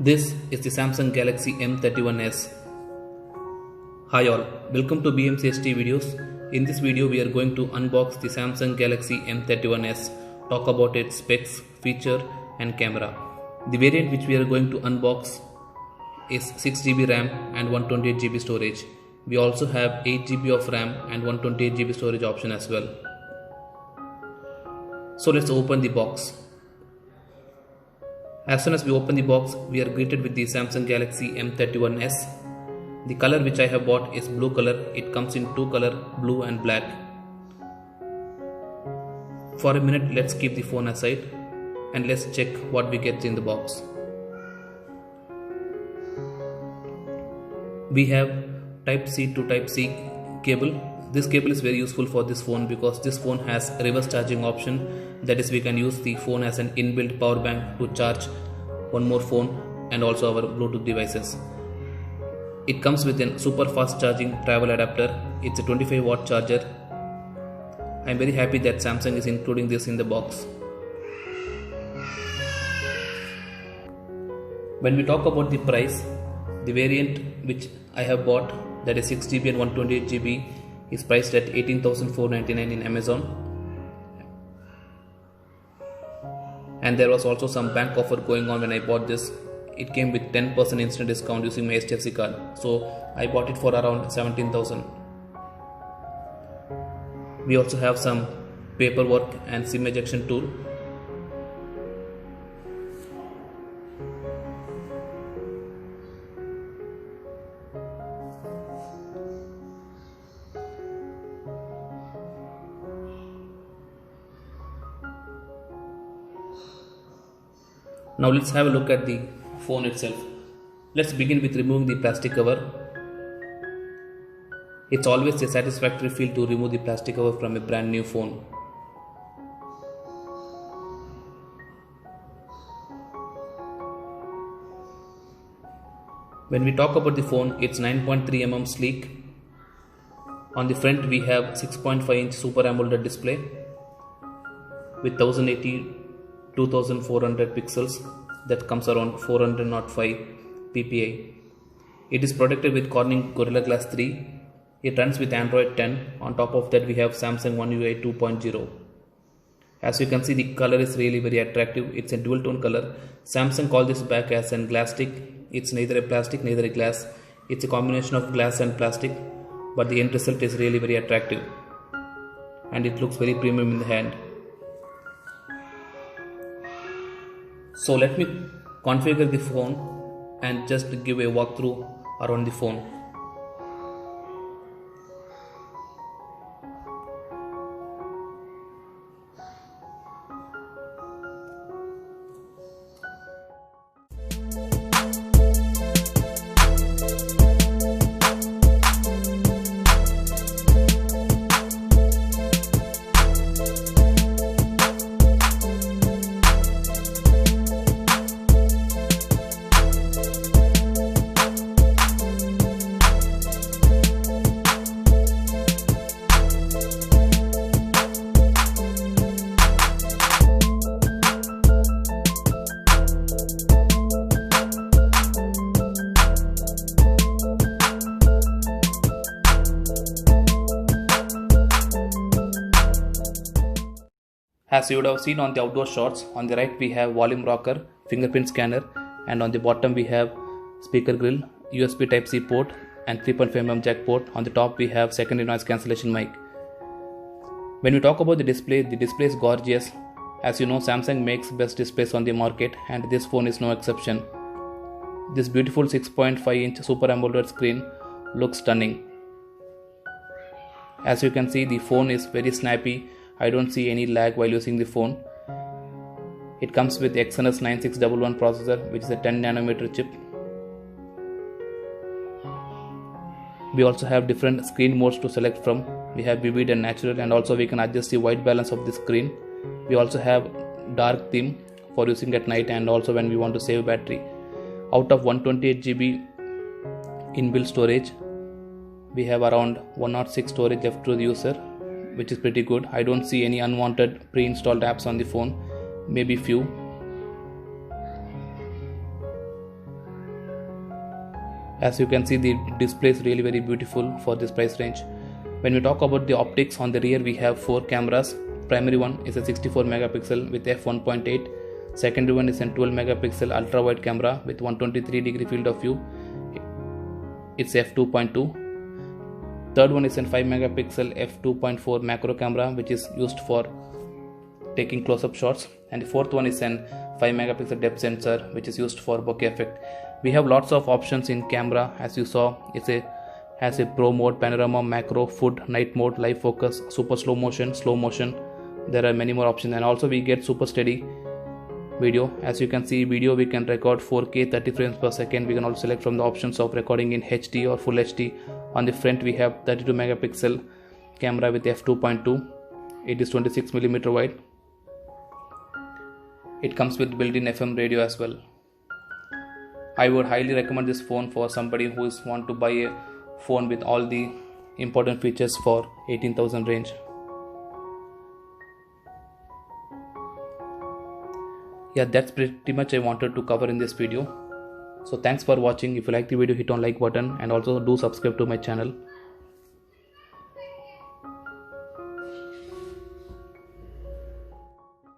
This is the Samsung Galaxy M31s. Hi all, welcome to BMCST videos. In this video we are going to unbox the Samsung Galaxy M31s, talk about its specs, feature and camera. The variant which we are going to unbox is 6GB RAM and 128GB storage. We also have 8GB of RAM and 128GB storage option as well. So let's open the box. As soon as we open the box, we are greeted with the Samsung Galaxy M31s. The color which I have bought is blue color. It comes in two color, blue and black. For a minute, let's keep the phone aside and let's check what we get in the box. We have Type-C to Type-C cable. This cable is very useful for this phone because this phone has a reverse charging option. That is, we can use the phone as an inbuilt power bank to charge one more phone and also our Bluetooth devices. It comes with a super fast charging travel adapter. It's a 25 watt charger. I'm very happy that Samsung is including this in the box. When we talk about the price, the variant which I have bought, that is 6GB and 128GB, is priced at 18,499 in Amazon. And there was also some bank offer going on when I bought this. It came with 10% instant discount using my HDFC card. So I bought it for around 17,000. We also have some paperwork and SIM ejection tool. Now let's have a look at the phone itself. Let's begin with removing the plastic cover. It's always a satisfactory feel to remove the plastic cover from a brand new phone. When we talk about the phone, it's 9.3mm sleek. On the front we have 6.5-inch Super AMOLED display with 1080 2400 pixels, that comes around 405 ppi. It is protected with Corning Gorilla Glass 3. It runs with Android 10. On top of that we have Samsung One UI 2.0. As you can see, the color is really very attractive. It's a dual tone color. Samsung called this back as an glass stick. It's neither a plastic neither a glass. It's a combination of glass and plastic, but the end result is really very attractive and it looks very premium in the hand. So let me configure the phone and just give a walkthrough around the phone. As you would have seen on the outdoor shots, on the right we have volume rocker, fingerprint scanner, and on the bottom we have speaker grill, USB Type-C port and 3.5mm jack port. On the top we have secondary noise cancellation mic. When we talk about the display is gorgeous. As you know, Samsung makes best displays on the market and this phone is no exception. This beautiful 6.5-inch Super AMOLED screen looks stunning. As you can see, the phone is very snappy. I don't see any lag while using the phone. It comes with Exynos 9611 processor, which is a 10nm chip. We also have different screen modes to select from. We have vivid and natural, and also we can adjust the white balance of the screen. We also have dark theme for using at night and also when we want to save battery. Out of 128GB inbuilt storage, we have around 106 storage left to the user, which is pretty good. I don't see any unwanted pre-installed apps on the phone, maybe few. As you can see, the display is really very beautiful for this price range. When we talk about the optics, on the rear we have 4 cameras. Primary one is a 64 megapixel with f1.8. Secondary one is a 12 megapixel ultra wide camera with 123 degree field of view. It's f2.2. Third one is a 5 megapixel f2.4 macro camera, which is used for taking close-up shots, and the fourth one is an 5 megapixel depth sensor, which is used for bokeh effect. We have lots of options in camera. As you saw, has a pro mode, panorama, macro, food, night mode, live focus, super slow motion. There are many more options, and also we get super steady video. As you can see, video we can record 4K 30 frames per second. We can also select from the options of recording in HD or full HD. On the front we have 32 megapixel camera with f2.2. It is 26mm wide. It comes with built-in FM radio as well. I would highly recommend this phone for somebody who want to buy a phone with all the important features for 18,000 range. Yeah, that's pretty much I wanted to cover in this video. So thanks for watching. If you like the video, hit on like button and also do subscribe to my channel.